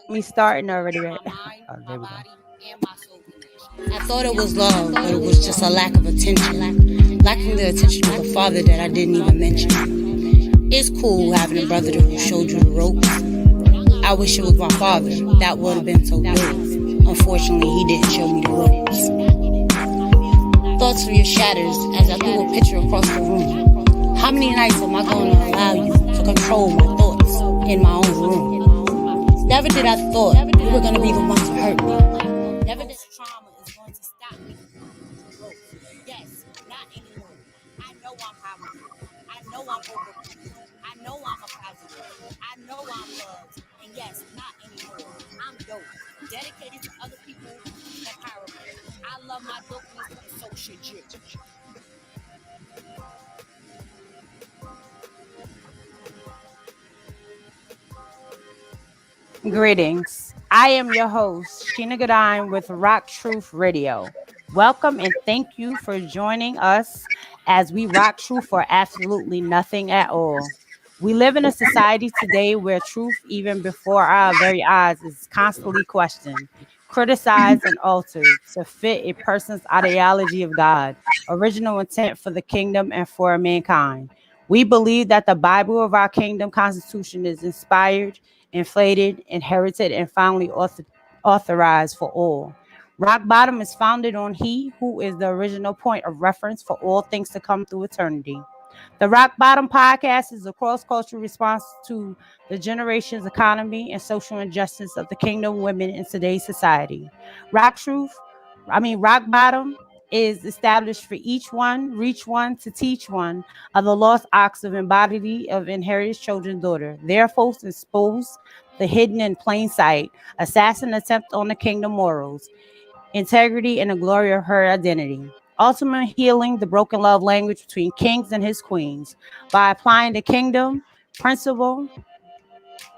Me starting already, right? Oh, there we go. I thought it was love, but it was just a lack of attention. Lacking the attention of a father that I didn't even mention. It's cool having a brother who showed you the ropes. I wish it was my father. That would have been so good. Unfortunately, he didn't show me the ropes. Thoughts of your shatters as I threw a picture across the room. How many nights am I going to allow you to control my thoughts in my own room? Never did I thought you were going to be the one to hurt me. Never did trauma is going to stop me from growth. Yes, not anymore. I know I'm powerful. I know I'm overcome. I know I'm a positive. I know I'm loved. And yes, not anymore. I'm dope. Dedicated to other people and powerful. I love my dopeness and so should you. Greetings. I am your host, Sheena Goodine with Rock Truth Radio. Welcome and thank you for joining us as we rock truth for absolutely nothing at all. We live in a society today where truth, even before our very eyes, is constantly questioned, criticized, and altered to fit a person's ideology of God, original intent for the kingdom and for mankind. We believe that the Bible of our kingdom constitution is inspired, inflated, inherited, and finally authorized for all. Rock Bottom is founded on He who is the original point of reference for all things to come through eternity. The Rock Bottom podcast is a cross cultural response to the generation's economy and social injustice of the kingdom women in today's society. Rock Bottom is established for each one, reach one, to teach one of the lost ox of embodied of inherited children's daughter. Therefore, expose the hidden in plain sight, assassin attempt on the kingdom morals, integrity, and the glory of her identity. Ultimate healing the broken love language between kings and his queens by applying the kingdom principle,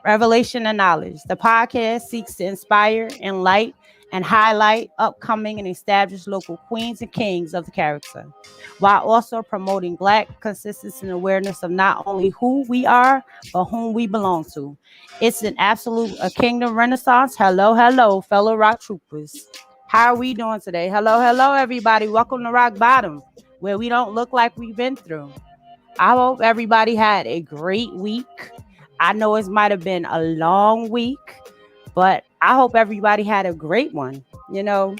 revelation, and knowledge. The podcast seeks to inspire, enlighten, and highlight upcoming and established local queens and kings of the character, while also promoting Black consistency and awareness of not only who we are, but whom we belong to. It's an absolute a kingdom renaissance. Hello, hello, fellow rock troopers. How are we doing today? Hello, hello, everybody. Welcome to Rock Bottom, where we don't look like we've been through. I hope everybody had a great week. I know it might have been a long week, but I hope everybody had a great one. You know,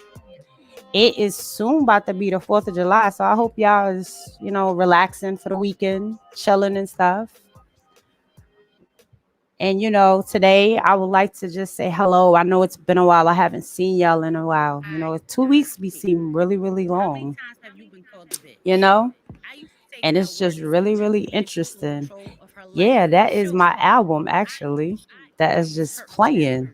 it is soon about to be the 4th of July, so I hope y'all is, relaxing for the weekend, chilling and stuff. And, today I would like to just say hello. I know it's been a while. I haven't seen y'all in a while. 2 weeks be seem really, really long, you know, and it's just really, really interesting. Yeah, that is my album, actually. That is just playing.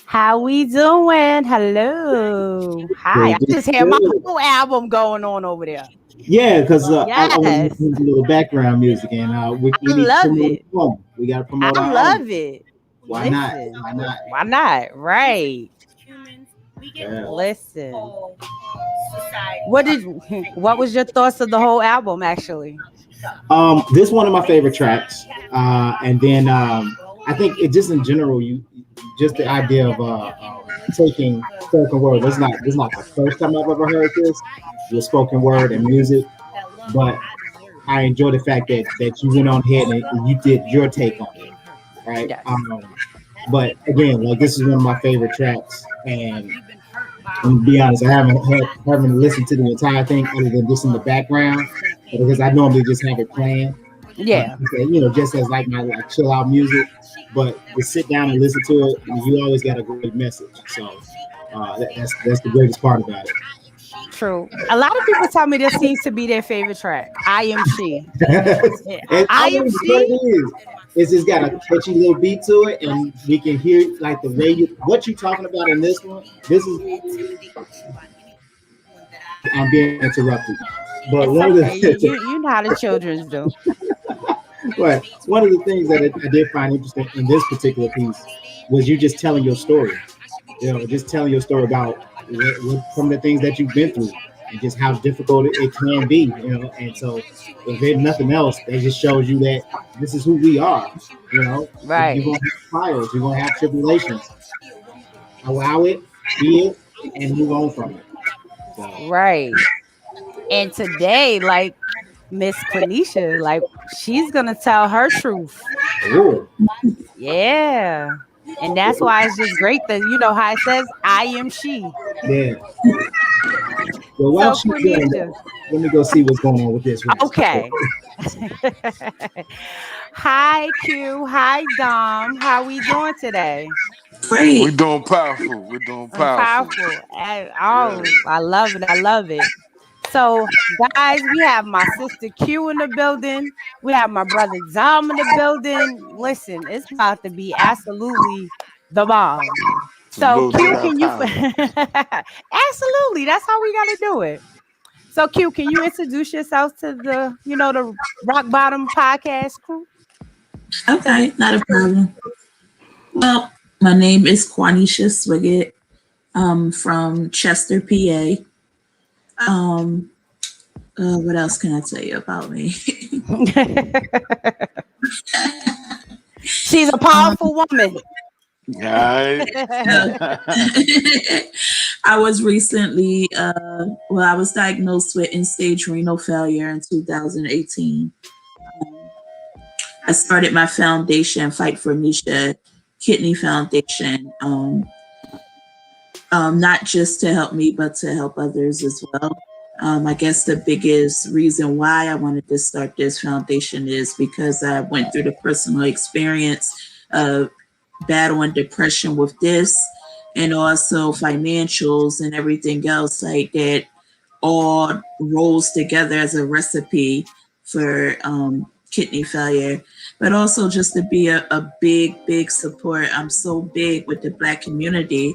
How we doing? Hello. Hi. I just had my whole album going on over there. Yeah, because I was Yes. listening to a little background music, and we I need to love promote it. the album. We got to promote I our love album. it. Why not? Listen. Why not? Why not? Right. Yeah. Listen. What was your thoughts of the whole album, actually? This is one of my favorite tracks, and then I think it just in general, just the idea of taking spoken word. This is not the first time I've ever heard this with spoken word and music, but I enjoy the fact that you went on ahead and you did your take on it, right? Yes. But again, like this is one of my favorite tracks, and I'm gonna be honest, haven't listened to the entire thing other than just in the background because I normally just have it playing. Yeah. Just as like my chill out music. But to sit down and listen to it, you always got a great message. So that's the greatest part about it. True. A lot of people tell me this seems to be their favorite track. I Am She. And I I Am mean, what it She. is, it's just got a catchy little beat to it, and we can hear like the way what you're talking about in this one. This is I'm being interrupted, but It's one of okay. You, the you you know how the children's do. right, one of the things that I did find interesting in this particular piece was you just telling your story. Just telling your story about some of the things that you've been through, and just how difficult it can be, you know. And so, if there's nothing else, that just shows you that this is who we are, you know. You're Right. gonna have trials, you're gonna have tribulations. Allow it, be it, and move on from it. So, Right. And today, like Miss Quenisha, like she's gonna tell her truth. ooh, Yeah. And that's why it's just great that you know how it says, I am she. yeah. Well, while So she's doing Quenisha, that, let me go see what's going on with this real quick. okay. Hi Q. Hi Dom. How we doing today? We Great. doing powerful. We doing powerful. Powerful. Yeah. Oh, I love it. I love it. So, guys, we have my sister Q in the building. We have my brother Dom in the building. Listen, it's about to be absolutely the bomb. To So, load to Q, that can you? power. Absolutely. That's how we got to do it. So, Q, can you introduce yourself to the Rock Bottom podcast crew? Okay, not a problem. Well, my name is Quanisha Swiggett. From Chester, PA. Um, what else can I tell you about me? She's a um, powerful woman. Right. I was recently, I was diagnosed with end-stage renal failure in 2018. Um, I started my foundation, Fight for Nisha Kidney Foundation, not just to help me, but to help others as well. I guess the biggest reason why I wanted to start this foundation is because I went through the personal experience of battling depression with this and also financials and everything else like that all rolls together as a recipe for kidney failure, but also just to be a big support. I'm so big with the Black community.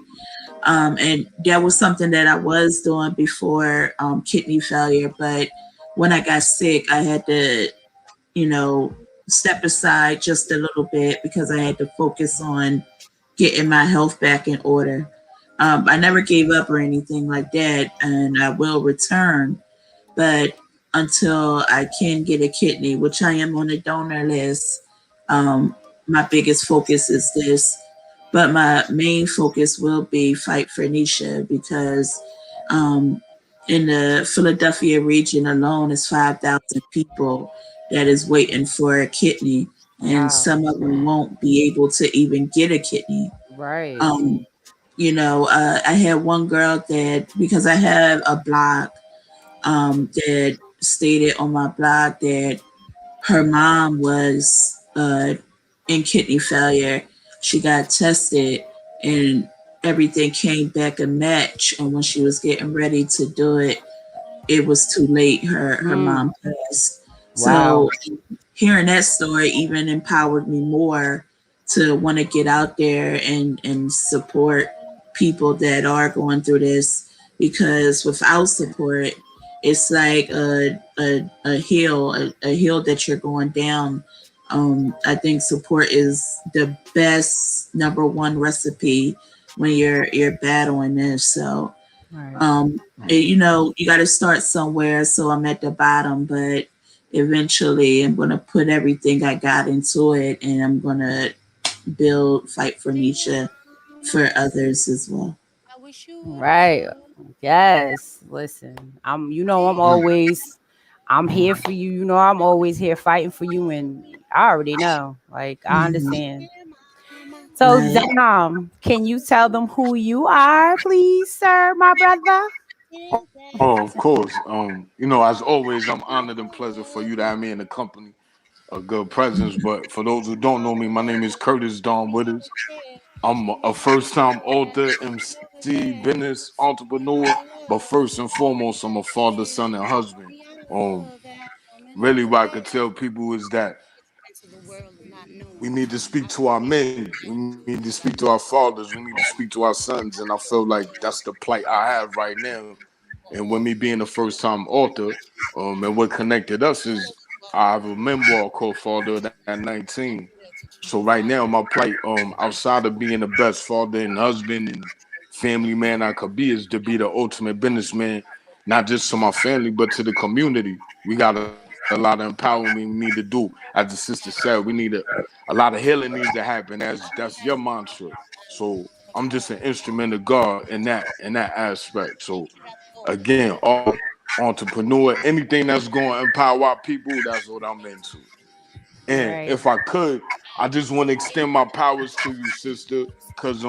And that was something that I was doing before kidney failure. But when I got sick, I had to, you know, step aside just a little bit because I had to focus on getting my health back in order. I never gave up or anything like that, and I will return. But until I can get a kidney, which I am on the donor list, um, my biggest focus is this. But my main focus will be Fight for Nisha because um, in the Philadelphia region alone is 5,000 people that is waiting for a kidney, and Wow. some of them won't be able to even get a kidney. Right. Um, I had one girl that, because I have a blog, that stated on my blog that her mom was in kidney failure. She got tested and everything came back a match. And when she was getting ready to do it, it was too late. Her Mm, mom passed. wow. So hearing that story even empowered me more to want to get out there and support people that are going through this, because without support it's like a hill that you're going down. I think support is the best number one recipe when you're battling this. So Right. um, you got to start somewhere. So I'm at the bottom, but eventually I'm going to put everything I got into it and I'm going to build Fight for Nietzsche for others as well. Right. Yes. Listen, I'm here for you. You know, I'm always here fighting for you. And I already know. Like, I Mhm. understand. So, Right. Dom, can you tell them who you are, please, sir, my brother? Oh, of course. As always, I'm honored and pleasure for you to have me in the company. A good presence. But for those who don't know me, my name is Curtis Don Withers. I'm a first time author, MC, business, entrepreneur. But first and foremost, I'm a father, son, and husband. Um, Really, what I could tell people is that we need to speak to our men. We need to speak to our fathers. We need to speak to our sons. And I feel like that's the plight I have right now. And with me being a first time author, and what connected us is I have a memoir called Father at 19. So right now, my plight, outside of being the best father and husband and family man I could be, is to be the ultimate businessman not just to my family, but to the community. We got a lot of empowerment we need to do. As the sister said, we need a lot of healing needs to happen. That's your mantra. So I'm just an instrument of God in that aspect. So again, author, entrepreneur, anything that's going to empower our people, that's what I'm into. And Right. if I could, I just want to extend my powers to you, sister, because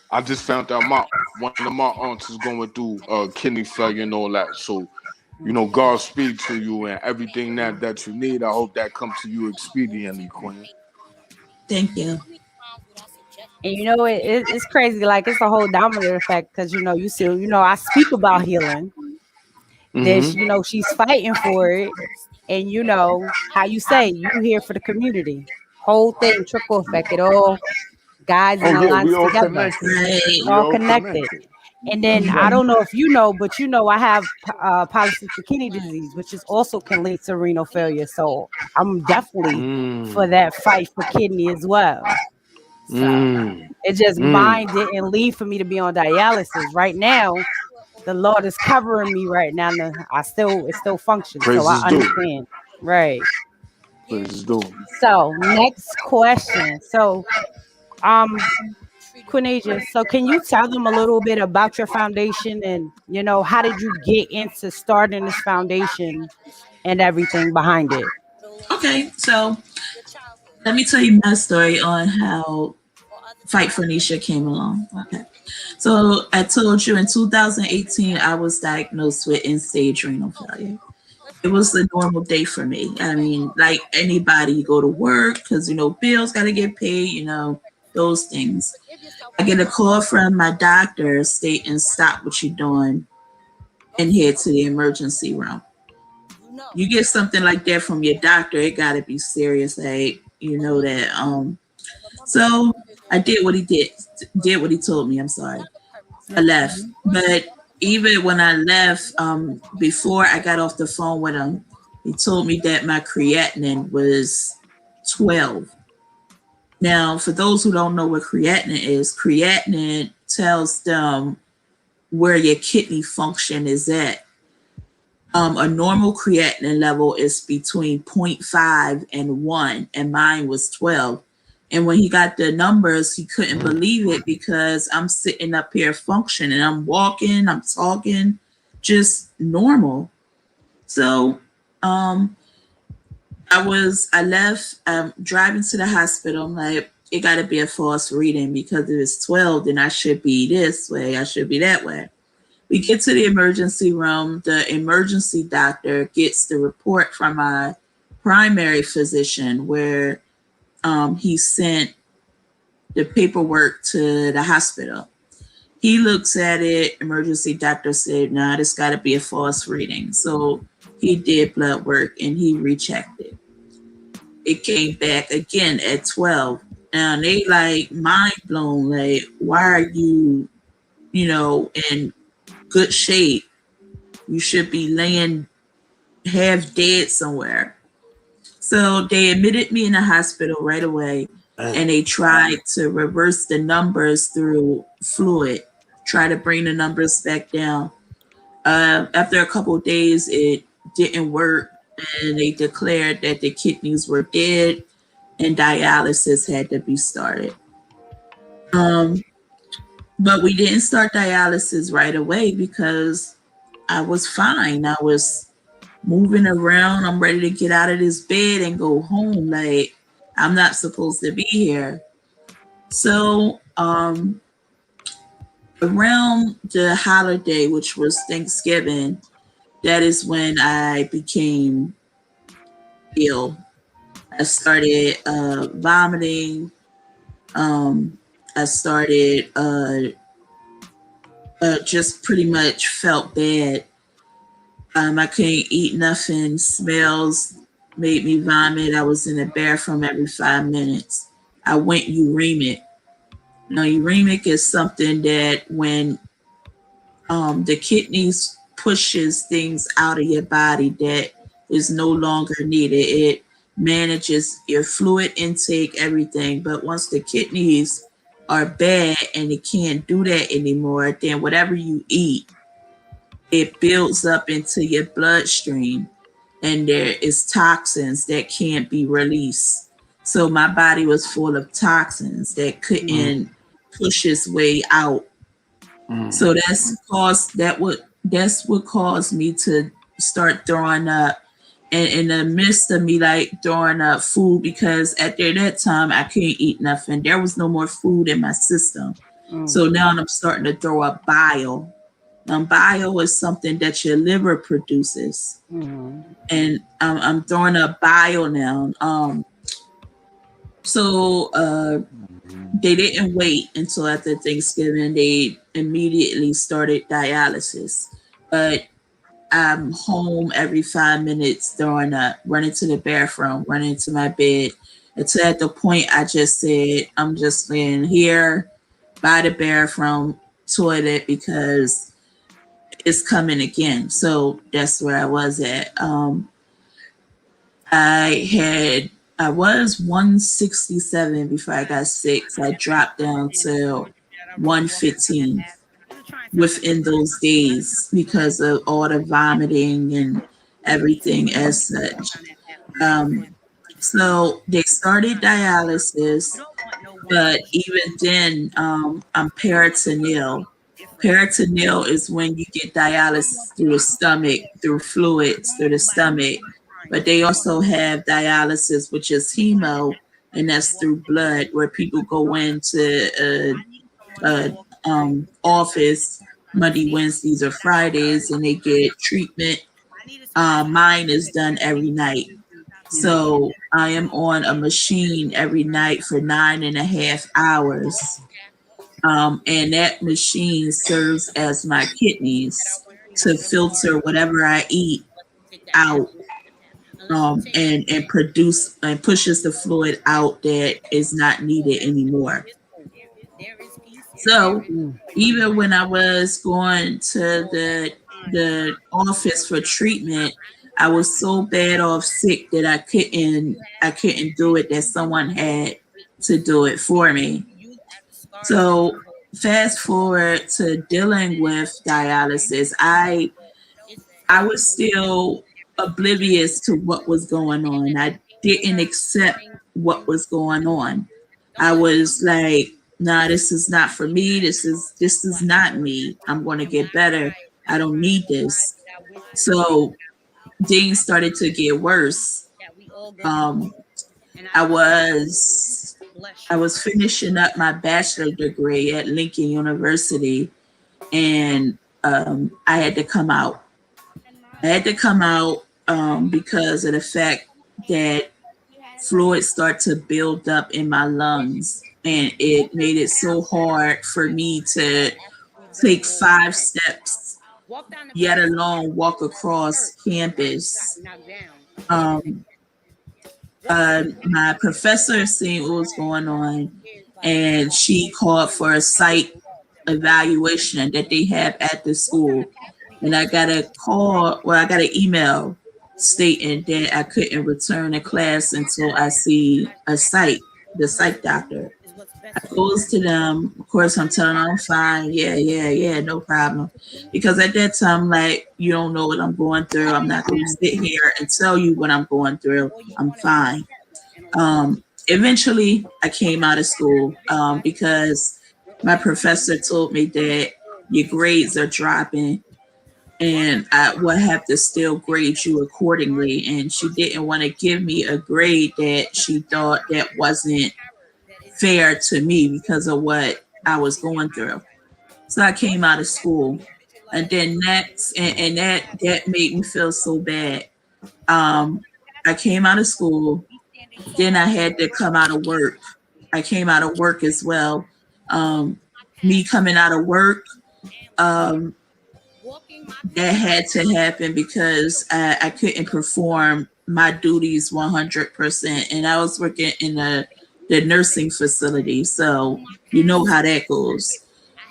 I just found out my one of my aunts is going through kidney failure and all that. So, God speed to you and everything that you need. I hope that comes to you expediently, Queen. Thank you. And it's crazy. Like it's a whole domino effect because you see, I speak about healing. There's, Mm-hmm. she's fighting for it, and how you say you here for the community. Whole thing trickle effect. It all guides Oh and yeah, we aligns all together. connected. Right. We All all connected. connected. And then I don't know if but I have polycystic kidney disease, which is also can lead to renal failure. So I'm definitely for Mm. that fight for kidney as well. So Mm. it just Mm. mine didn't leave for me to be on dialysis. Right now, the Lord is covering me right now. And it still functions. So I Praises due. understand. Right. Praises due. So next question. So um Quinasia, so can you tell them a little bit about your foundation and how did you get into starting this foundation and everything behind it? Okay, so let me tell you my story on how Fight for Nisha came along. Okay. So I told you in 2018, I was diagnosed with end stage renal failure. It was a normal day for me. I mean, like anybody, you go to work because, bills got to get paid, those things. I get a call from my doctor stating, stop what you're doing and head to the emergency room. You get something like that from your doctor, it got to be serious. Like, you know that. So I did what he did what he told me. I'm sorry. I left. Okay. But even when I left, before I got off the phone with him, he told me that my creatinine was 12. Now, for those who don't know what creatinine tells them where your kidney function is at. A normal creatinine level is between 0.5 and 1, and mine was 12. And when he got the numbers, he couldn't believe it because I'm sitting up here functioning. I'm walking, I'm talking, just normal. So I left driving to the hospital. I'm like, it got to be a false reading because if it's 12, then I should be this way, I should be that way. We get to the emergency room. The emergency doctor gets the report from my primary physician where he sent the paperwork to the hospital. He looks at it. Emergency doctor said, nah, this got to be a false reading. So he did blood work and he rechecked it. It came back again at 12. And they like mind blown. Like, why are you, in good shape? You should be laying half dead somewhere. So they admitted me in the hospital right away and they tried to reverse the numbers through fluid, try to bring the numbers back down. After a couple of days, it didn't work and they declared that the kidneys were dead and dialysis had to be started. But we didn't start dialysis right away because I was fine. I was moving around. I'm ready to get out of this bed and go home. Like, I'm not supposed to be here. So, around the holiday, which was Thanksgiving, that is when I became ill. I started vomiting. I started just pretty much felt bad. I couldn't eat nothing. Smells made me vomit. I was in the bathroom every 5 minutes. I went uremic. Now, uremic is something that when the kidneys pushes things out of your body that is no longer needed, it manages your fluid intake, everything. But once the kidneys are bad and it can't do that anymore, then whatever you eat it builds up into your bloodstream, and there is toxins that can't be released. So my body was full of toxins that couldn't push its way out. So that's what caused me to start throwing up, and in the midst of me like throwing up food, because at that time I couldn't eat nothing. There was no more food in my system. Mm. So now I'm starting to throw up bile. Bile is something that your liver produces, Mm. and I'm throwing up bile now. So they didn't wait until after Thanksgiving. They immediately started dialysis. But I'm home every 5 minutes throwing up, running to the bathroom, running to my bed. Until at the point I just said, I'm just laying here by the bathroom toilet because it's coming again. So that's where I was at. I had I was 167 before I got sick. So I dropped down to 115 within those days because of all the vomiting and everything as such. Um, so they started dialysis, but even then, I'm peritoneal. Peritoneal is when you get dialysis through the stomach, through fluids through the stomach. But they also have dialysis, which is hemo, and that's through blood, where people go into office Monday, Wednesdays, or Fridays, and they get treatment. Mine is done every night. So I am on a machine every night for 9.5 hours. And that machine serves as my kidneys to filter whatever I eat out, and produce and pushes the fluid out that is not needed anymore. So Mm. even when I was going to the office for treatment, I was so bad off sick that I couldn't do it. That someone had to do it for me. So fast forward to dealing with dialysis, I was still oblivious to what was going on. I didn't accept what was going on. I was like, nah, this is not for me. This is not me. I'm going to get better. I don't need this. So things started to get worse. Um, I was I was finishing up my bachelor degree at Lincoln University, and I had to come out. I had to come out because of the fact that fluids start to build up in my lungs, and it made it so hard for me to take 5 steps, yet alone walk across campus. Um, my professor seen what was going on, and she called for a site evaluation that they have at the school. And I got a call, well, I got an email stating that I couldn't return to class until I see the psych doctor. I goes to them. Of course, I'm telling them I'm fine. Yeah, yeah, yeah, no problem. Because at that time, like, you don't know what I'm going through. I'm not going to sit here and tell you what I'm going through. I'm fine. Eventually, I came out of school because my professor told me that your grades are dropping, and I will have to still grade you accordingly. And she didn't want to give me a grade that she thought that wasn't fair to me because of what I was going through. So I came out of school, and then next, and that made me feel so bad. Um, I came out of school, then I had to come out of work. I came out of work as well. Um, Me coming out of work, um, that had to happen because I couldn't perform my duties 100%. And I was working in the nursing facility. So you know how that goes.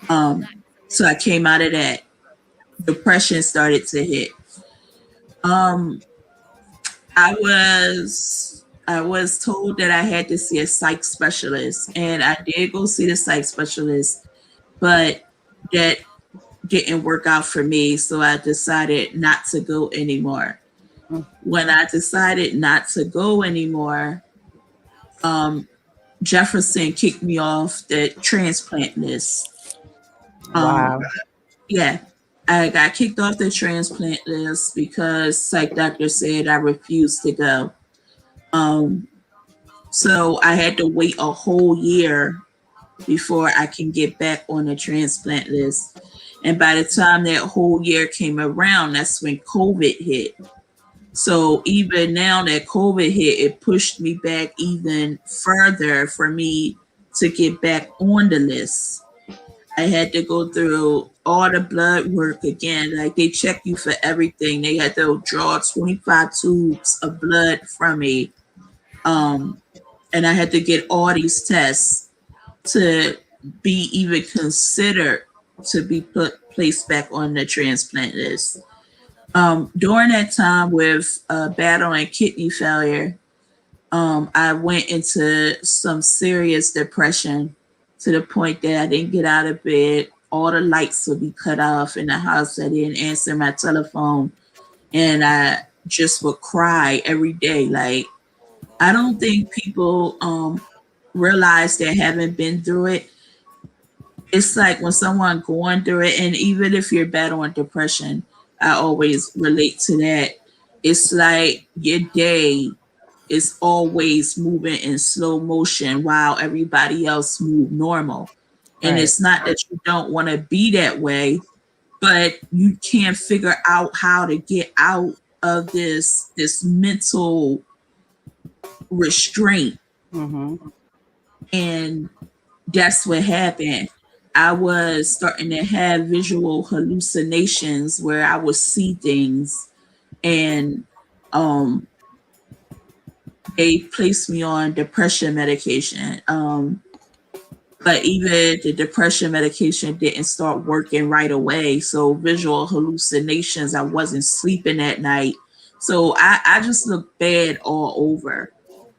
Um, so I came out of that. Depression started to hit. Um, I was told that I had to see a psych specialist, and I did go see the psych specialist, but that didn't work out for me, so I decided not to go anymore. When I decided not to go anymore, um, Jefferson kicked me off the transplant list. Um, Wow. yeah, I got kicked off the transplant list because psych doctor said I refused to go. Um, so I had to wait a whole year before I can get back on the transplant list. And by the time that whole year came around, that's when COVID hit. So even now that COVID hit, it pushed me back even further for me to get back on the list. I had to go through all the blood work again. Like they check you for everything. They had to draw 25 tubes of blood from me. Um, and I had to get all these tests to be even considered to be placed back on the transplant list. During that time with battling kidney failure, I went into some serious depression to the point that I didn't get out of bed. All the lights would be cut off in the house. I didn't answer my telephone, and I just would cry every day. Like I don't think people realize they haven't been through it. It's like when someone going through it, and even if you're battling depression, I always relate to that. It's like your day is always moving in slow motion while everybody else move normal. And Right. it's not that you don't want to be that way, but you can't figure out how to get out of this mental restraint. Mm-hmm. And that's what happened. I was starting to have visual hallucinations where I would see things, and um they placed me on depression medication. But even the depression medication didn't start working right away. So visual hallucinations, I wasn't sleeping at night. So I just looked bad all over.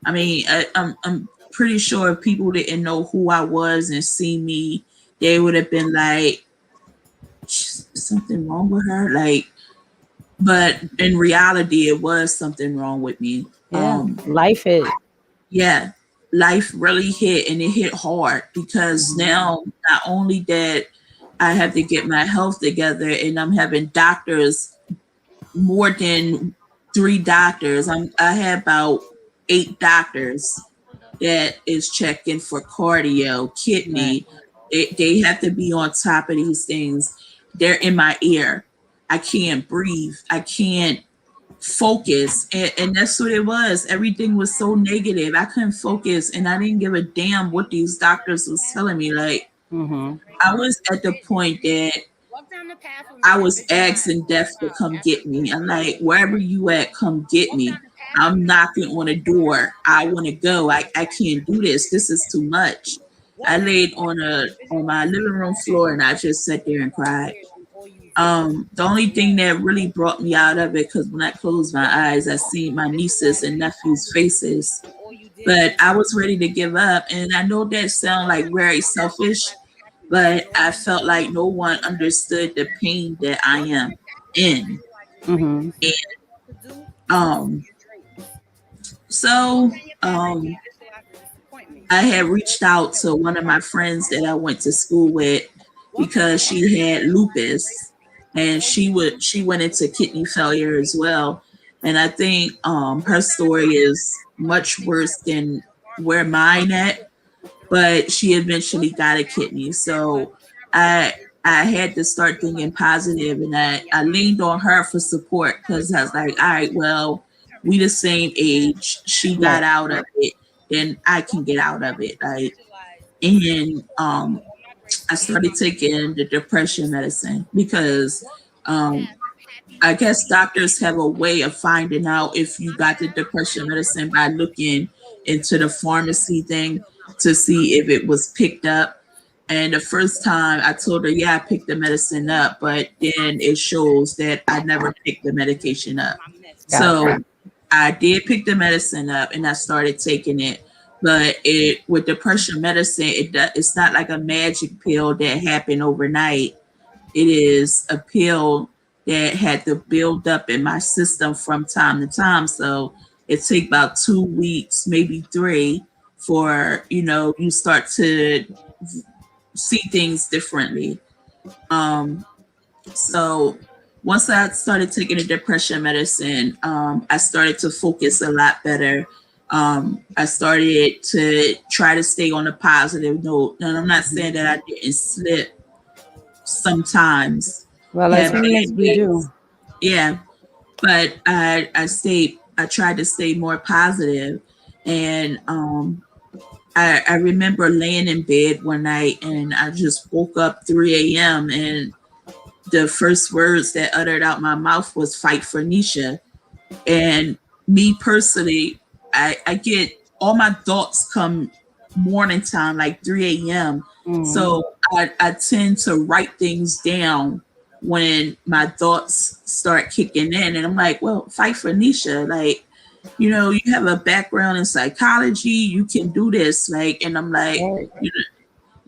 I mean, I'm pretty sure if people didn't know who I was and see me, they would have been like, something wrong with her. Like, but in reality, it was something wrong with me. Yeah. Life hit. Yeah, life really hit, and it hit hard because Mm-hmm. now not only that I have to get my health together, and I'm having doctors, more than 3 doctors. I have about 8 doctors that is checking for cardio, Right. kidney. They have to be on top of these things. They're in my ear. I can't breathe. I can't focus. And that's what it was. Everything was so negative. I couldn't focus, and I didn't give a damn what these doctors was telling me. Like Mm-hmm. I was at the point that I was asking death to come get me. I'm like, wherever you at, come get me. I'm knocking on a door. I want to go. I can't do this. This is too much. I laid on my living room floor, and I just sat there and cried. The only thing that really brought me out of it, because when I closed my eyes, I seen my nieces and nephews' faces. But I was ready to give up, and I know that sounds like very selfish, but I felt like no one understood the pain that I am in. Mm-hmm. And um, so I had reached out to one of my friends that I went to school with because she had lupus, and she went into kidney failure as well. And I think her story is much worse than where mine at, but she eventually got a kidney. So I I had to start thinking positive, and I leaned on her for support because I was like, all right, well, we the same age. She got Right. out of it, then I can get out of it. Like, and I started taking the depression medicine because um, I guess doctors have a way of finding out if you got the depression medicine by looking into the pharmacy thing to see if it was picked up. And the first time I told her, yeah, I picked the medicine up, but then it shows that I never picked the medication up. Gotcha. So I did pick the medicine up, and I started taking it. But it with depression medicine, it's not like a magic pill that happened overnight. It is a pill that had to build up in my system from time to time. So it take about 2 weeks, maybe three, for you start to see things differently. Um, so once I started taking the depression medicine, I started to focus a lot better. I started to try to stay on a positive note. And I'm not saying that I didn't slip sometimes, Well, as have humans, these we do. days. Yeah, but I tried to stay more positive. And I remember laying in bed one night and I just woke up 3 a.m. and the first words that uttered out my mouth was fight for Nisha. And me personally, I get all my thoughts come morning time, like 3 a.m. Mm-hmm. So I tend to write things down when my thoughts start kicking in. And I'm like, well, fight for Nisha. Like, you have a background in psychology, you can do this. Like, and I'm like, Right.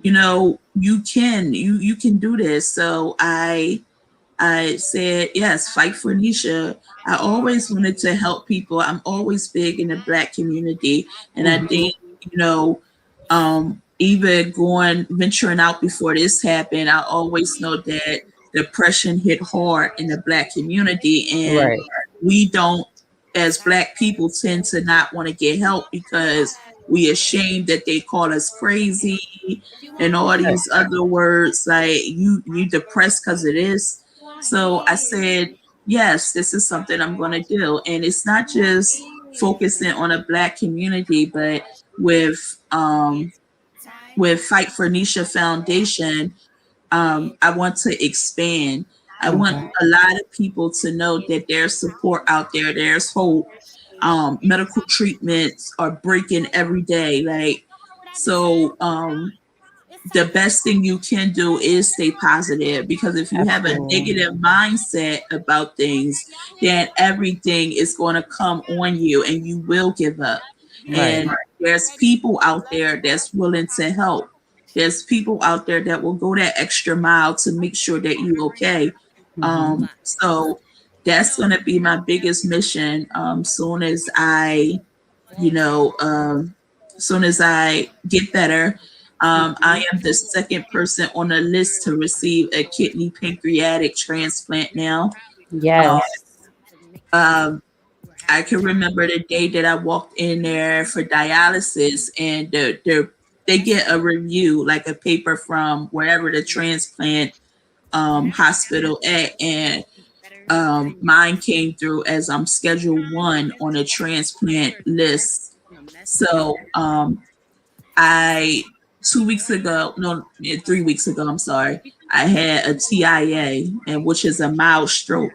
you can do this. So I said, yes, fight for Nisha. I always wanted to help people. I'm always big in the Black community. And I Mm-hmm. think, even venturing out before this happened, I always know that depression hit hard in the Black community. And Right. we don't, as Black people, tend to not want to get help because we ashamed that they call us crazy and all Right. these other words like you depressed because of this. So I said, yes, this is something I'm going to do. And it's not just focusing on a Black community, but with um, with Fight for Nisha Foundation, I want to expand. I want Okay. a lot of people to know that there's support out there. There's hope. Medical treatments are breaking every day. Like, so the best thing you can do is stay positive, because if you have a Absolutely. negative mindset about things, then everything is going to come on you and you will give up. Right. And there's people out there that's willing to help. There's people out there that will go that extra mile to make sure that you're okay. Mm-hmm. So that's going to be my biggest mission. Soon as I you know, soon as I get better. I am the second person on the list to receive a kidney pancreatic transplant now. Um, Yes. um, I can remember the day that I walked in there for dialysis, and they get a review, like a paper from wherever the transplant hospital at, and mine came through as I'm schedule one on a transplant list. So I 2 weeks ago, no, 3 weeks ago, I'm sorry, I had a TIA, and which is a mild stroke.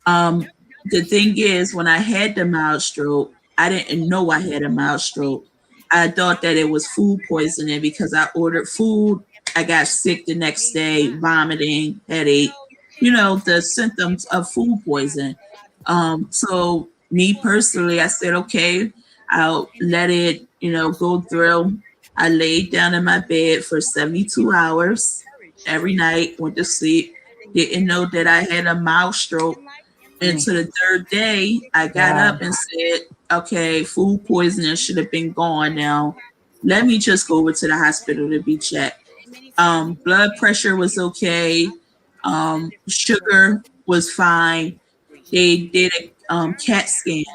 Um, the thing is, when I had the mild stroke, I didn't know I had a mild stroke. I thought that it was food poisoning because I ordered food. I got sick the next day, vomiting, headache, the symptoms of food poison. So me personally, I said, okay, I'll let it, go through. I laid down in my bed for 72 hours every night, went to sleep, didn't know that I had a mild stroke. And Mm. to the third day, I got Wow. up and said, okay, food poisoning should have been gone now. Let me just go over to the hospital to be checked. Blood pressure was okay. Sugar was fine. They did a CAT scan.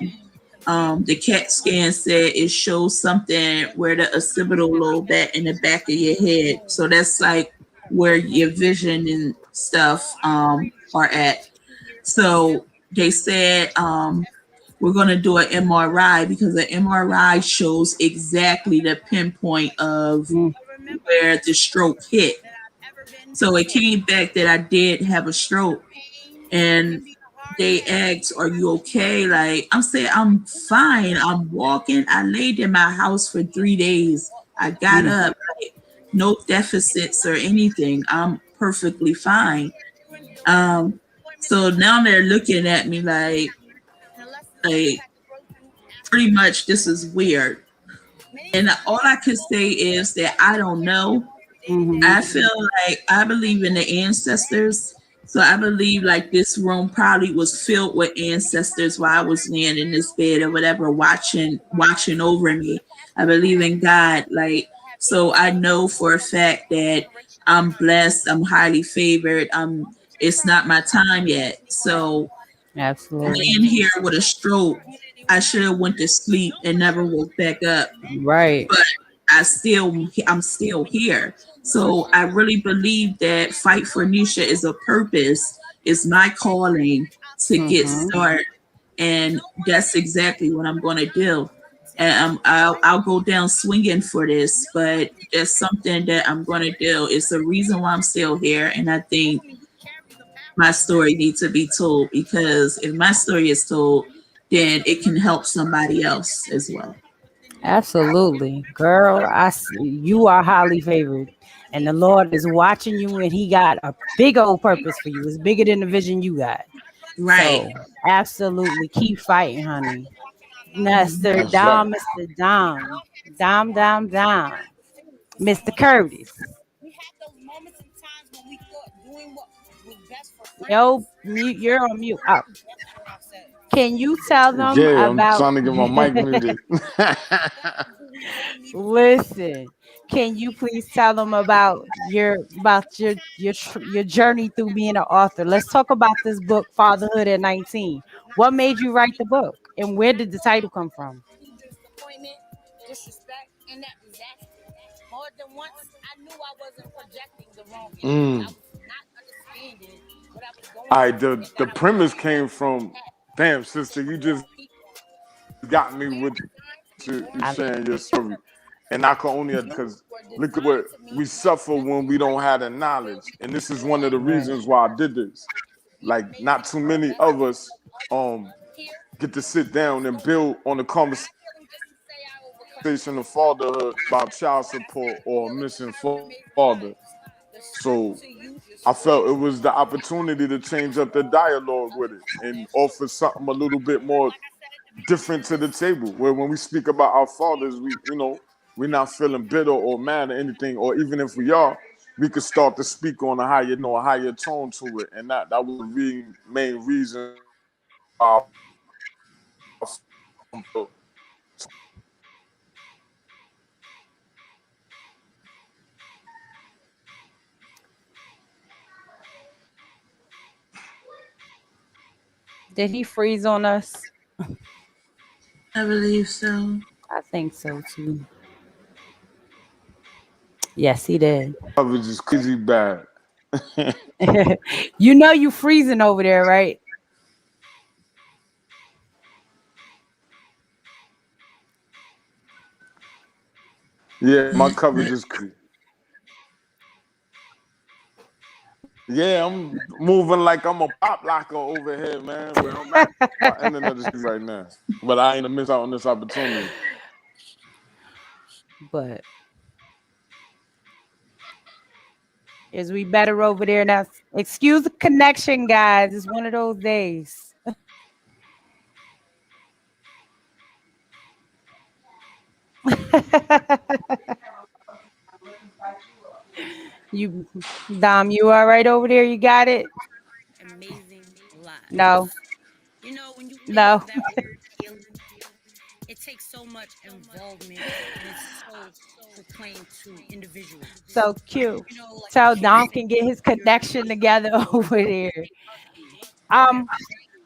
The CAT scan said it shows something where the occipital lobe at in the back of your head. So that's like where your vision and stuff are at. So they said we're going to do an MRI because the MRI shows exactly the pinpoint of Mm. where the stroke hit. So it came back that I did have a stroke, and they asked, "Are you okay?" Like, I'm saying, I'm fine. I'm walking. I laid in my house for 3 days. I got Mm. up, like, no deficits or anything. I'm perfectly fine. Um, so now they're looking at me like pretty much this is weird. And all I could say is that I don't know. Mm-hmm. I feel like I believe in the ancestors. So I believe like this room probably was filled with ancestors while I was laying in this bed or whatever, watching over me. I believe in God. Like, so I know for a fact that I'm blessed, I'm highly favored. It's not my time yet. So laying Absolutely. here with a stroke, I should have went to sleep and never woke back up, Right. but I'm still here. So I really believe that Fight for Nisha is a purpose, is my calling to get Mm-hmm. started, and that's exactly what I'm going to do. And I'll go down swinging for this, but it's something that I'm going to do. It's the reason why I'm still here, and I think my story needs to be told, because if my story is told, then it can help somebody else as well. Absolutely. Girl, you are highly favored. And the Lord is watching you and he got a big old purpose for you. It's bigger than the vision you got. Right. So absolutely keep fighting, honey. Mr. That's right. Dom, Mr. Dom. Dom, Dom, Dom. Mr. Curtis. Yo, mute, you're on mute. Oh, can you tell them Yeah, I'm about trying to get my mic muted. listen, can you please tell them about your journey through being an author? Let's talk about this book, Fatherhood at 19. What made you write the book, and where did the title come from? Mm. All right, the premise came from, damn sister, you just got me with you sharing your story, and I can only because look at what we suffer when we don't have the knowledge, and this is one of the reasons why I did this. Like, not too many of us um get to sit down and build on the conversation of fatherhood about child support or a missing father. So I felt it was the opportunity to change up the dialogue with it and offer something a little bit more different to the table. Where when we speak about our fathers, we're not feeling bitter or mad or anything, or even if we are, we could start to speak on a higher tone or a higher tone to it. And that was the main reason why I felt so Did he freeze on us? I believe so. I think so too. Yes, he did. coverage is crazy bad. You know you freezing over there, right? Yeah, my coverage is crazy. Yeah, I'm moving like I'm a pop locker over here, man. Where I'm at, my internet is right now, but I ain't gonna miss out on this opportunity. But is we better over there now? Excuse the connection, guys. It's one of those days. You, Dom, you all right over there? You got it? Amazing No, lives. You know, when you think no. of that word healing, it takes so much involvement and it's so proclaimed to individuals. So cute. You know, like So parents Dom say, can get his you're connection together over there. ugly, Um,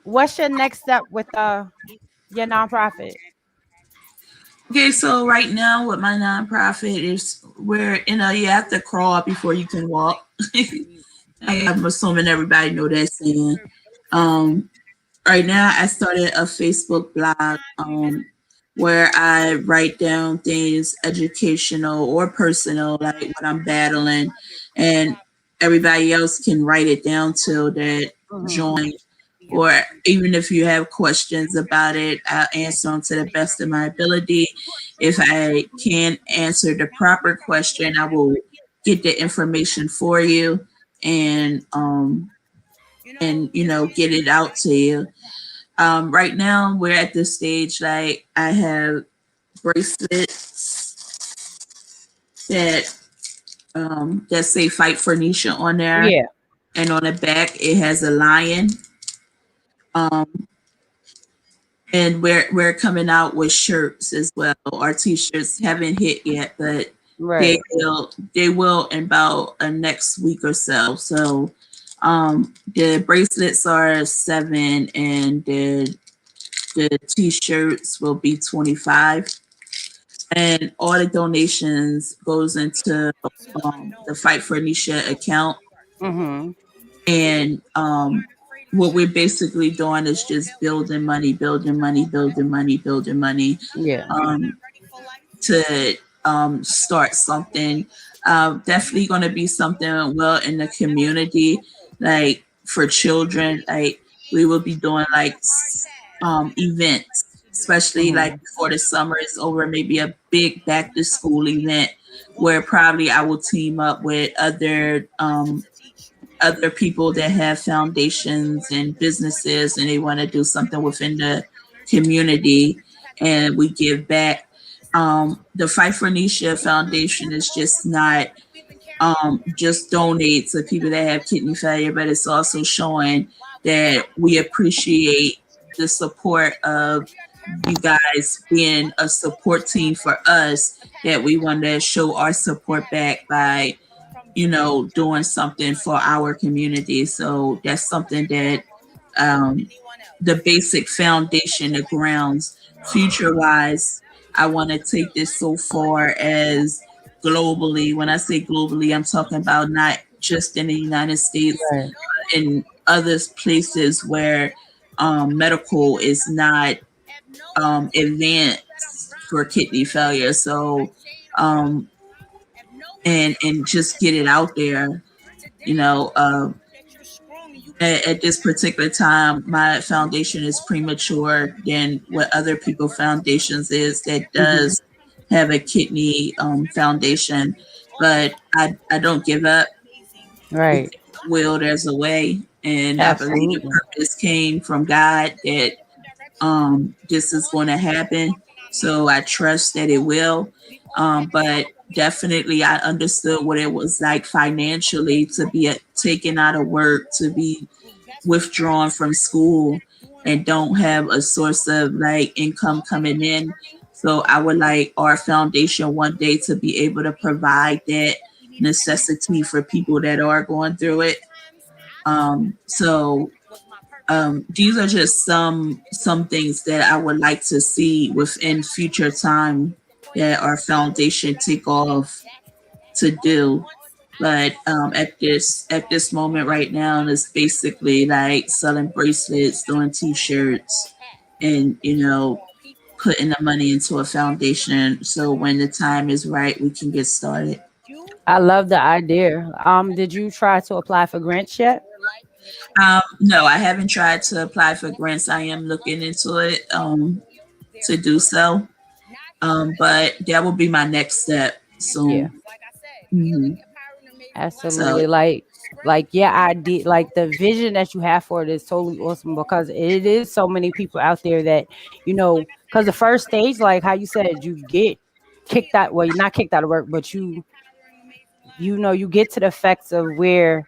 what's your next step with your nonprofit? Okay, so right now with my nonprofit is where you have to crawl before you can walk. I'm assuming everybody know that saying. Um, right now I started a Facebook blog where I write down things educational or personal, like what I'm battling, and everybody else can write it down till that Mhm. join. Or even if you have questions about it, I'll answer them to the best of my ability. If I can't answer the proper question, I will get the information for you and get it out to you. Right now we're at this stage like I have bracelets that that say "Fight for Nisha" on there, Yeah. and on the back it has a lion. Um, and we're coming out with shirts as well. Our t-shirts haven't hit yet, but they Right. will in about a next week or so. So the bracelets are 7 and the t-shirts will be 25, and all the donations goes into the Fight for Nisha account. Mm-hmm. And what we're basically doing is just building money, building money, building money, building money, Yeah. um, to start something. Definitely going to be something well in the community, like for children. Like we will be doing like events, especially like Mm-hmm. before the summer is over. Maybe a big back to school event where probably I will team up with other people that have foundations and businesses and they want to do something within the community, and we give back. The Fight for Nisha Foundation is just not just donate to people that have kidney failure, but it's also showing that we appreciate the support of you guys being a support team for us, that we want to show our support back by doing something for our community. So that's something that um, the basic foundation, the grounds, future wise, I want to take this so far as globally. When I say globally, I'm talking about not just in the United States, Right. in other places where medical is not advanced for kidney failure. So, um, and just get it out there. You know, at this particular time, my foundation is premature than what other people foundations is that Mm-hmm. does have a kidney foundation. But I don't give up. If Right. there's a will, there's a way, and I believe the Absolutely. purpose came from God that this is going to happen. So I trust that it will. But definitely, I understood what it was like financially to be taken out of work, to be withdrawn from school, and don't have a source of like income coming in. So I would like our foundation one day to be able to provide that necessity for people that are going through it. So these are just some things that I would like to see within future time that our foundation take off to do. But at this moment right now, it's basically like selling bracelets, doing T-shirts, and putting the money into a foundation. So when the time is right, we can get started. I love the idea. Did you try to apply for grants yet? No, I haven't tried to apply for grants. I am looking into it to do so. But that will be my next step Yeah. soon. hmm So Absolutely. Like yeah, I did like the vision that you have for it is totally awesome because it is so many people out there that, because the first stage, like how you said, you get kicked out, well, you're not kicked out of work, but you get to the effects of where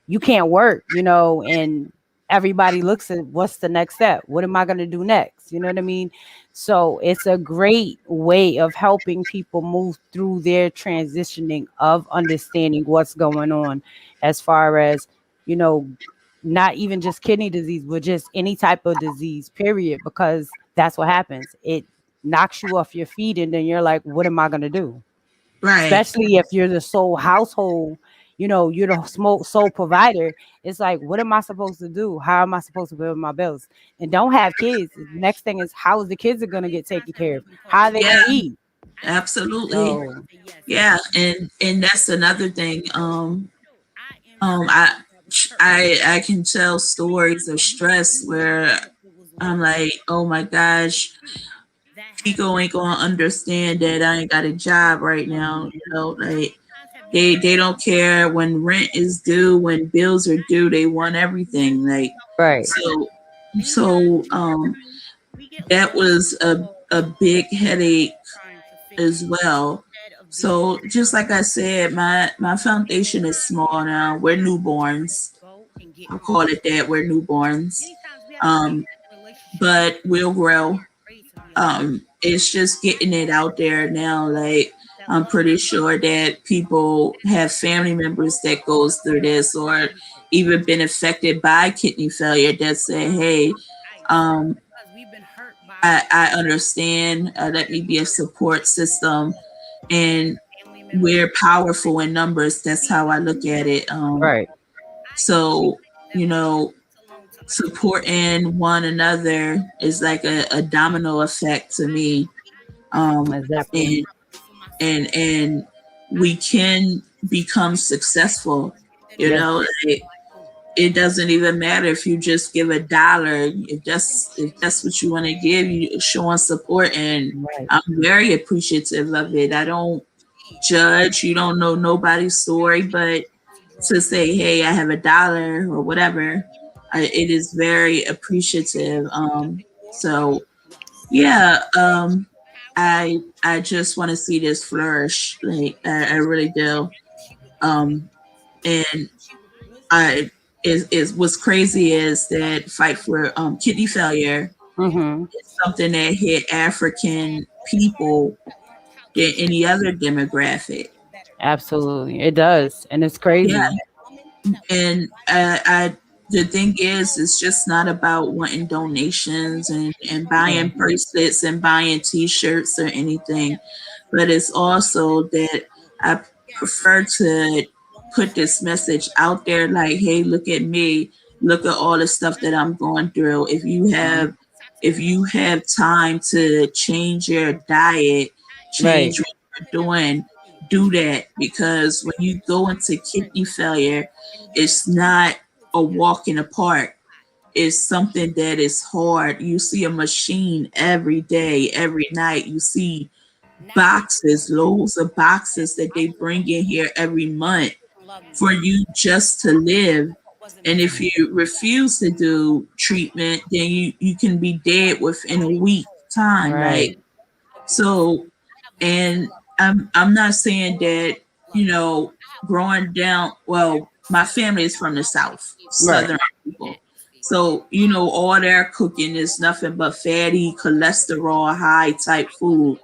you can't work, and everybody looks at what's the next step? What am I going to do next? You know what I mean? So it's a great way of helping people move through their transitioning of understanding what's going on as far as, you know, not even just kidney disease, but just any type of disease, period, because that's what happens. It knocks you off your feet and then you're like, what am I going to do? right, Especially if you're the sole household, you're the sole provider. It's like, what am I supposed to do? How am I supposed to pay my bills? And don't have kids. The next thing is, how is the kids are going to get taken care of? How are they going yeah, to eat? absolutely, So yeah, and that's another thing. Um, I I can tell stories of stress where I'm like, oh my gosh, Pico ain't gonna understand that I ain't got a job right now. Like they don't care when rent is due, when bills are due. They want everything. Like right. so that was a big headache as well. So just like I said, my foundation is small now. We're newborns. I'll call it that. We're newborns. Um, but we'll grow. It's just getting it out there now. Like I'm pretty sure that people have family members that goes through this or even been affected by kidney failure that say, hey, um, I understand. Let me be a support system. And we're powerful in numbers. That's how I look at it. Right. So, you know, supporting one another is like a domino effect to me. Exactly. And and we can become successful. You Yes. know, it doesn't even matter if you just give $1. If that's what you want to give, you showing support, and Right. I'm very appreciative of it. I don't judge. You don't know nobody's story, but to say, hey, I have $1 or whatever, it is very appreciative. So yeah, I just want to see this flourish. Like I really do. Um, and I is what's crazy is that fight for kidney failure Mm-hmm. is something that hit African people than any other demographic. Absolutely. It does. And it's Yeah, crazy. and I the thing is, it's just not about wanting donations and buying Yeah. bracelets and buying T-shirts or anything, but it's also that I prefer to put this message out there, like, hey, look at me, look at all the stuff that I'm going through. If you have time to change your diet, Right. change what you're doing, do that, because when you go into kidney failure, it's not a walk in the park. It's something that is hard. You see a machine every day, every night. You see boxes, loads of boxes that they bring in here every month for you just to live. And if you refuse to do treatment, then you can be dead within a week time. Like, Right. so, and I'm not saying that, you know, growing down, well, my family is from the South, Right. Southern people. So, all their cooking is nothing but fatty, cholesterol, high type food.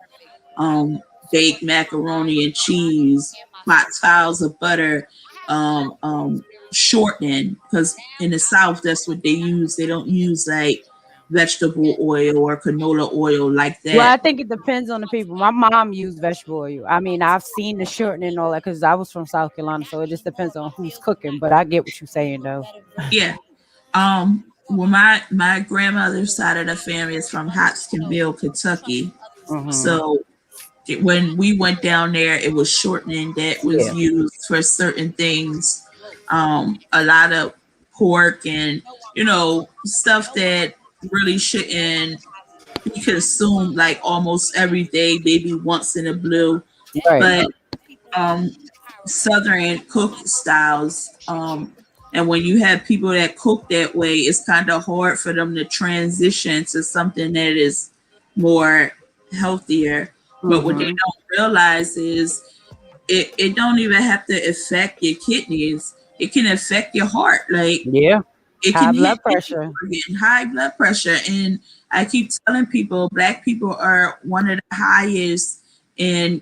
Baked macaroni and cheese, hot tiles of butter, shortening, because in the South, that's what they use. They don't use like vegetable oil or canola oil like Well, I that. think it depends on the people. My mom used vegetable oil. I mean, I've seen the shortening and all that because I was from South Carolina, so it just depends on who's cooking. But I get what you're saying, though. Yeah. Well, my grandmother's side of the family is from Hopkinsville, Kentucky. Mm-hmm. So when we went down there, it was shortening that was Yeah. used for certain things. A lot of pork and stuff that really shouldn't be consumed like almost every day, maybe once in a blue. Right. But um, Southern cook styles. And when you have people that cook that way, it's kind of hard for them to transition to something that is more healthier. But what they Mm-hmm. don't realize is it don't even have to affect your kidneys. It can affect your heart. Like Yeah. it High can hit blood any pressure. organ, high blood pressure. And I keep telling people, Black people are one of the highest in,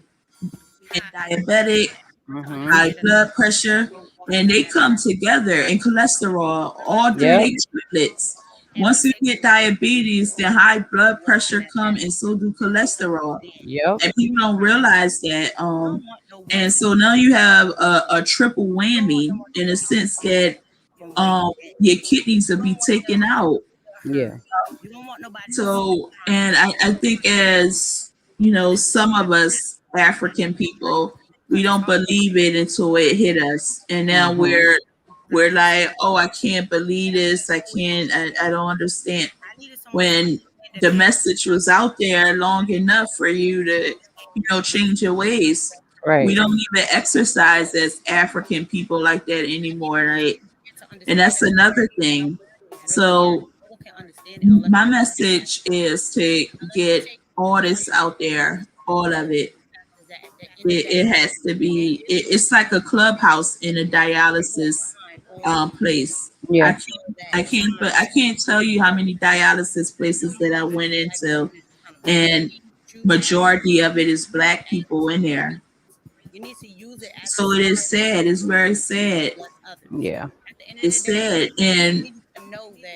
in diabetic, Mm-hmm. high blood pressure, and they come together, and cholesterol, all three Yep. they triplets. Once you get diabetes, then high blood pressure come, and so do cholesterol. Yep. And people don't realize that. And so now you have a triple whammy in a sense that your kidneys will be taken out. Yeah. So, and I think as some of us African people, we don't believe it until it hit us, and now Mm-hmm. we're like, oh, I can't believe this. I don't understand. When the message was out there long enough for you to, change your ways. We Right. don't even exercise as African people like that anymore, right? And that's another thing. So my message is to get all this out there, all of it, It has to be. It's like a clubhouse in a dialysis place. I Yeah. can't. But I can't tell you how many dialysis places that I went into, and majority of it is black people in there. So it is sad. It's very sad. Yeah. It's sad. And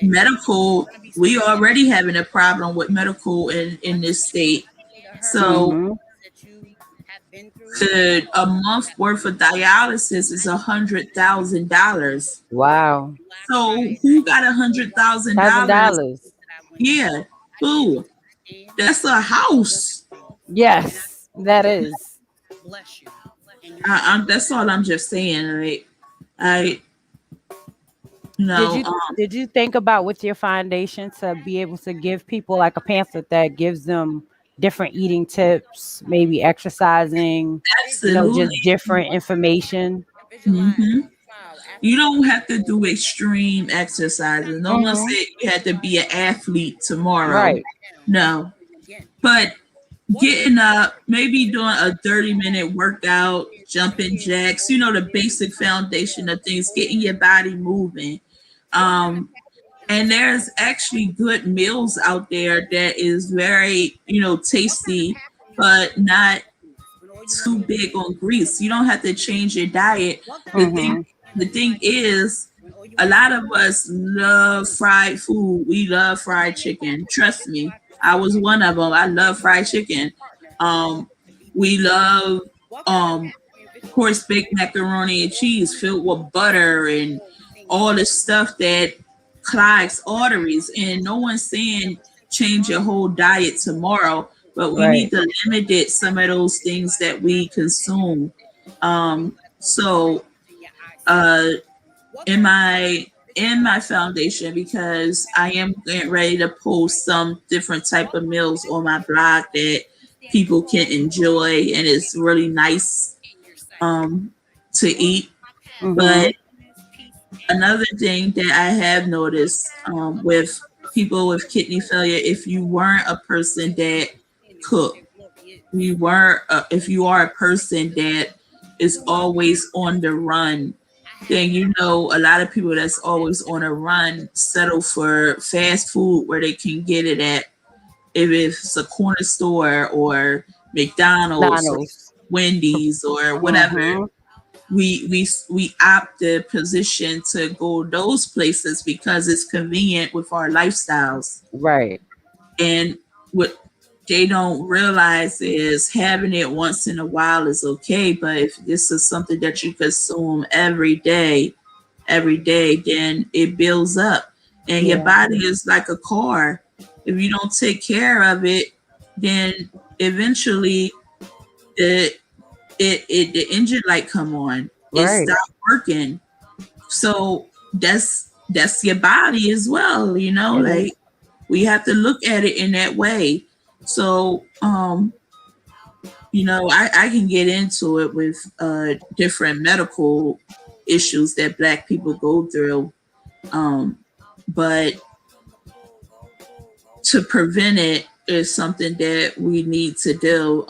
medical, we already having a problem with medical in this state. So Mm-hmm. a month worth of dialysis is $100,000. Wow. So who got $100,000? $1,000. Yeah, who? That's a house. Yes, that is. That's all I'm just saying. Like, I, you Did know, you did you think about with your foundation to be able to give people like a pamphlet that gives them different eating tips, maybe exercising, just absolutely. different information? Hmm. You don't have to do extreme exercises. No one Hmm. said you had to be an athlete tomorrow. Right. No, but getting up, maybe doing a 30-minute workout, jumping jacks, the basic foundation of things, getting your body moving. Um, and there's actually good meals out there that is very, tasty, but not too big on grease. You don't have to change your diet. The thing, Hmm. the thing is, a lot of us love fried food. We love fried chicken. Trust me, I was one of them. I love fried chicken. Um, we love course baked macaroni and cheese filled with butter and all the stuff that clogs arteries. And no one's saying change your whole diet tomorrow, but we need Right. to limit it, some of those things that we consume. So uh, in my foundation, because I am getting ready to post some different type of meals on my blog that people can enjoy, and it's really nice to eat. Hmm. But another thing that I have noticed with people with kidney failure, if you weren't a person that cook, if you are a person that is always on the run, then a lot of people that's always on a run settle for fast food where they can get it at, if it's a corner store or McDonald's or Donald's. Wendy's or whatever. Hmm. We opt the position to go those places because it's convenient with our lifestyles. Right. And what they don't realize is having it once in a while is okay, but if this is something that you consume every day, then it builds up. And your Yeah. body is like a car. If you don't take care of it, then eventually the the engine light come on. It Right. stop working. So that's your body as well, It like is. we have to look at it in that way. So I can get into it with different medical issues that black people go through. Um, but to prevent it is something that we need to do.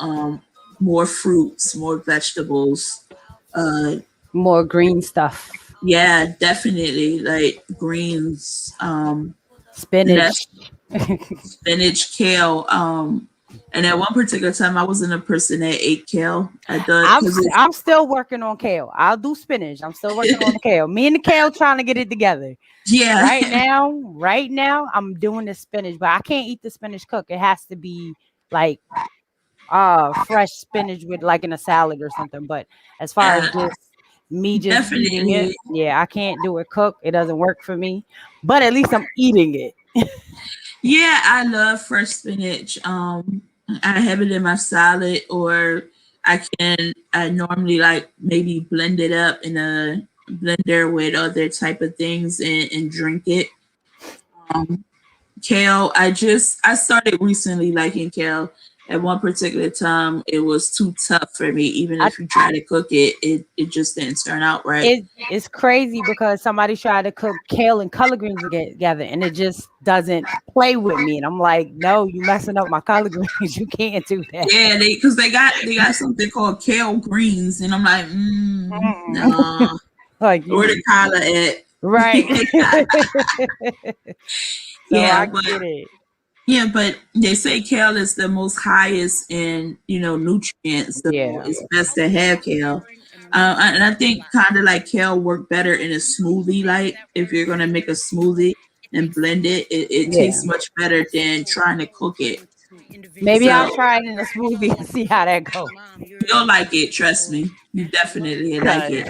More fruits, more vegetables. Uh, More green stuff. yeah, definitely like greens, Spinach. spinach, kale. And at one particular time, I wasn't a person that ate kale. I thought I'm because I'm still working on kale. I'll do spinach. I'm still working on the kale. Me and the kale trying to get it together. yeah, Right now, I'm doing the spinach, but I can't eat the spinach cooked. It has to be like fresh spinach with like in a salad or something. But as far as uh, just me just eating it, definitely. yeah, I can't do it cooked. It doesn't work for me. But at least I'm eating it. Yeah, I love fresh spinach. I have it in my salad, or I normally like maybe blend it up in a blender with other type of things and drink it. Um, Kale, I started recently liking kale. at one particular time it was too tough for me. Even I if you try to cook it, it just didn't turn out right. it's crazy because somebody tried to cook kale and collard greens together and it just doesn't play with me. And I'm like, no, you messing up my collard greens. You can't do that. Yeah, because they got something called kale greens, and I'm like, Mm. no, Like where the you collar at? right. So Yeah, I but get it. yeah, but they say kale is the most highest in nutrients, so Yeah. it's best to have kale. And I think kind of like kale work better in a smoothie. Like if you're gonna make a smoothie and blend it, it Yeah. tastes much better than trying to cook it. Maybe I'll So try it in a smoothie and see how that goes. you'll like it, trust me. You definitely like Cause it.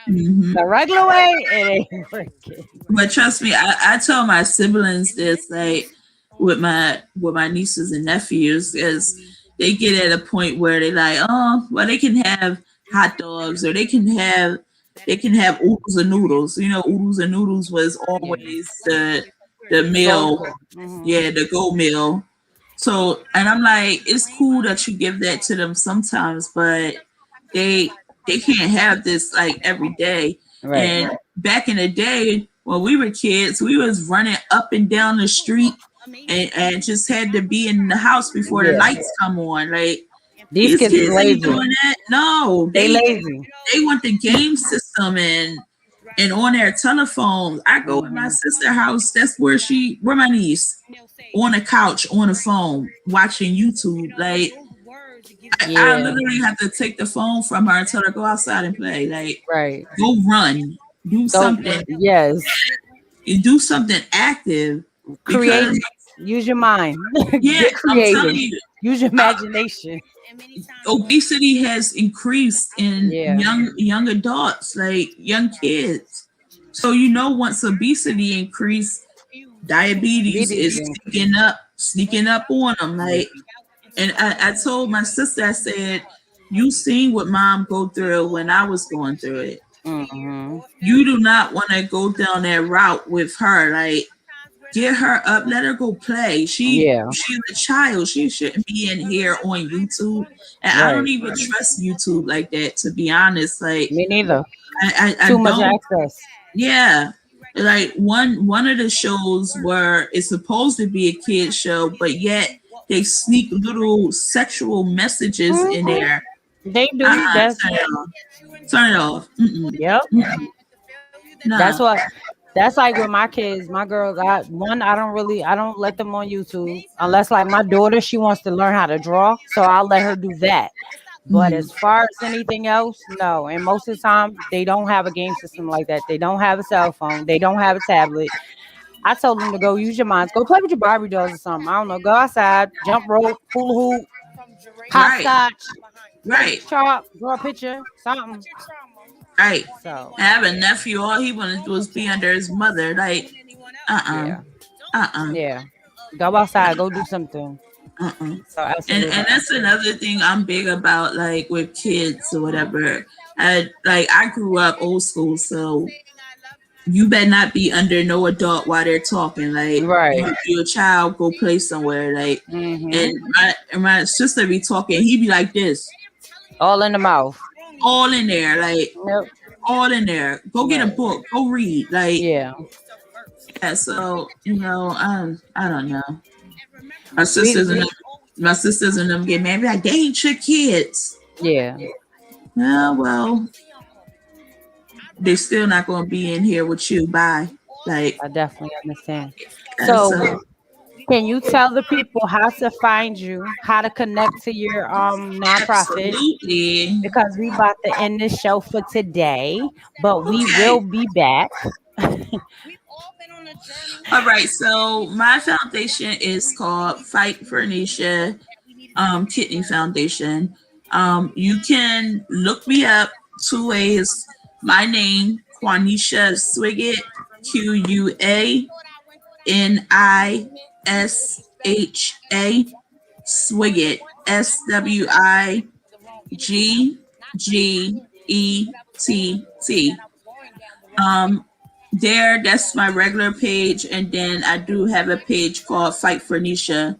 Hmm. the regular way, it ain't working. But trust me, I tell my siblings this, like with my nieces and nephews, is they get at a point where they like, oh, well, they can have hot dogs, or they can have oodles and noodles. Oodles and noodles was Yeah. always the The go meal, to. Hmm. yeah, the go meal. So, and I'm like, it's cool that you give that to them sometimes, but they they can't have this like every day. Right. And back in the day when we were kids, we was running up and down the street and just had to be in the house before the Yeah. lights come on. Like These these kids is kids ain't lazy. doing that. No, They they lazy. they want the game system and on their telephones. I go in my Hmm. sister house. That's where my niece on the couch on the phone watching YouTube. Like I Yeah. literally have to take the phone from her and tell her go outside and play. Like Right. go run, do Go. something, Yes. do something active Create. because Use your mind. yeah, Get I'm telling creative. you, Use your uh, imagination. obesity has increased in Yeah. young adults, like young kids. So once obesity increased, diabetes Videos. is sneaking up on them. Like, and I told my sister, I said, "You seen what mom go through when I was going through it. Hmm. You do not want to go down that route with her. Like, get her up, let her go play. Yeah. She's a child. She shouldn't be in here on YouTube. And I don't Right. even trust YouTube like that, to be honest. Like, Me neither. I Too much don't. access. Yeah, like one of the shows where it's supposed to be a kid show, but yet they sneak little sexual messages in Hmm. there. They do. That's Turn it off. Turn it off. Mm-mm. yep. Mm-mm. That's Nah. what. That's like with my kids, my girls. I don't let them on YouTube unless like my daughter, she wants to learn how to draw, so I'll let her do that. But Mm. as far as anything else, no. And most of the time, they don't have a game system like that. They don't have a cell phone. They don't have a tablet. I told them to go use your minds. Go play with your Barbie dolls or something. I don't know. Go outside, jump rope, hula hoop, Right. hopscotch, Right. chalk, draw a picture, something. Right. So I have a nephew. All he wanted to do was be under his mother. Like, uh-uh. yeah, Uh-uh. yeah. Go outside. Go do something. Uh-uh. So And absolutely. that's another thing I'm big about, like with kids or whatever. I grew up old school, so you better not be under no adult while they're talking. Like Right. you a child, go play somewhere. Like, Hmm. and my sister be talking, he be like this, All in the mouth. all in there, like Yep. all in there. Go get a Right. book, go read. Like, Yeah. yeah. So I don't know. My We, sisters and them, we my sisters and them get mad. Be like, they ain't your kids. yeah. Well, they're still not going to be in here with you. Bye. Like, I definitely understand. So so can you tell the people how to find you, how to connect to your nonprofit? absolutely. Because we about to end this show for today, but we Okay. will be back. All right. So my foundation is called Fight for Nisha Kidney Foundation. You can look me up 2 ways. My name, Quanisha Swiggett, QUANISHA, Swiggett, SWIGGETT. That's my regular page, and then I do have a page called Fight for Nisha.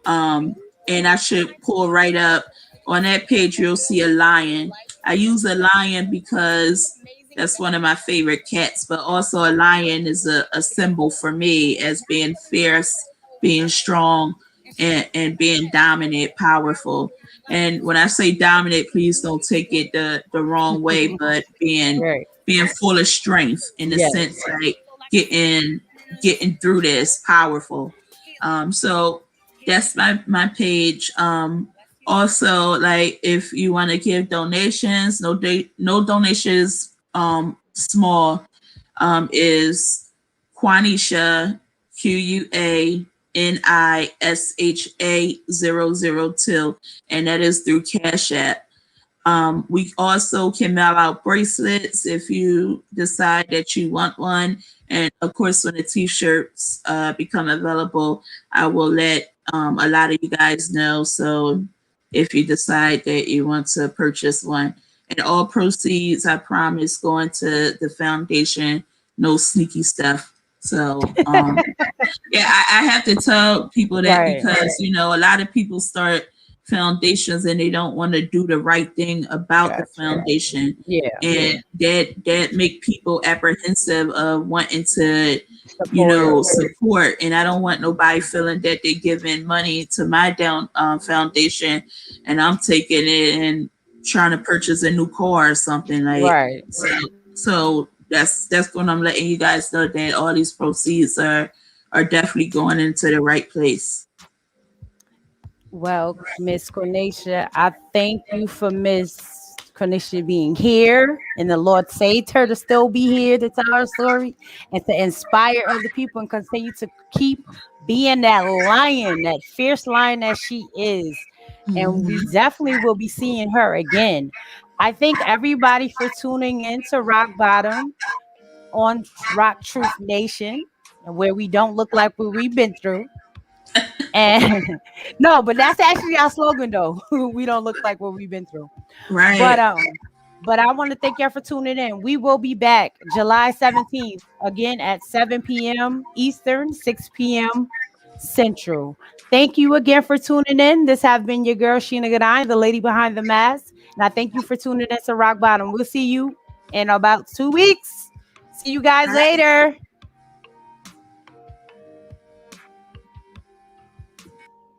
Um, and I should pull right up. On that page, you'll see a lion. I use a lion because that's one of my favorite cats, but also a lion is a symbol for me as being fierce, being strong, and being dominant, powerful. And when I say dominant, please don't take it the wrong way, but Right. being full of strength in the Yes. sense like getting getting through this powerful. So that's my page. Also, like if you want to give donations, no donations small is Quanisha QUANISHA 002, and that is through Cash App. We also can mail out bracelets if you decide that you want one. And of course, when the t-shirts become available, I will let a lot of you guys know. So if you decide that you want to purchase one, and all proceeds, I promise, going to the foundation. No sneaky stuff. So yeah, I have to tell people that Right. because a lot of people start foundations and they don't want to do the right thing about the Gotcha. foundation, Yeah. and that make people apprehensive of wanting to Support. support. And I don't want nobody feeling that they're giving money to my down foundation and I'm taking it and trying to purchase a new car or something like Right. so that's when I'm letting you guys know that all these proceeds are definitely going into the right place. Well, Miss Cornelia, I thank you for Miss Cornelia being here, and the Lord saved her to still be here to tell her story and to inspire other people and continue to keep being that lion, that fierce lion that she is. And we Mhm. definitely will be seeing her again. I thank everybody for tuning in to Rock Bottom on Rock Truth Nation, where we don't look like what we've been through. And no, but that's actually our slogan though. We don't look like what we've been through. But Right. but I want to thank y'all for tuning in. We will be back July 17th again at 7 p.m. Eastern, 6 p.m. Central. Thank you again for tuning in. This has been your girl Sheena Gadine, the lady behind the mask. And I thank you for tuning in to Rock Bottom. We'll see you in about 2 weeks. See you guys All right. later.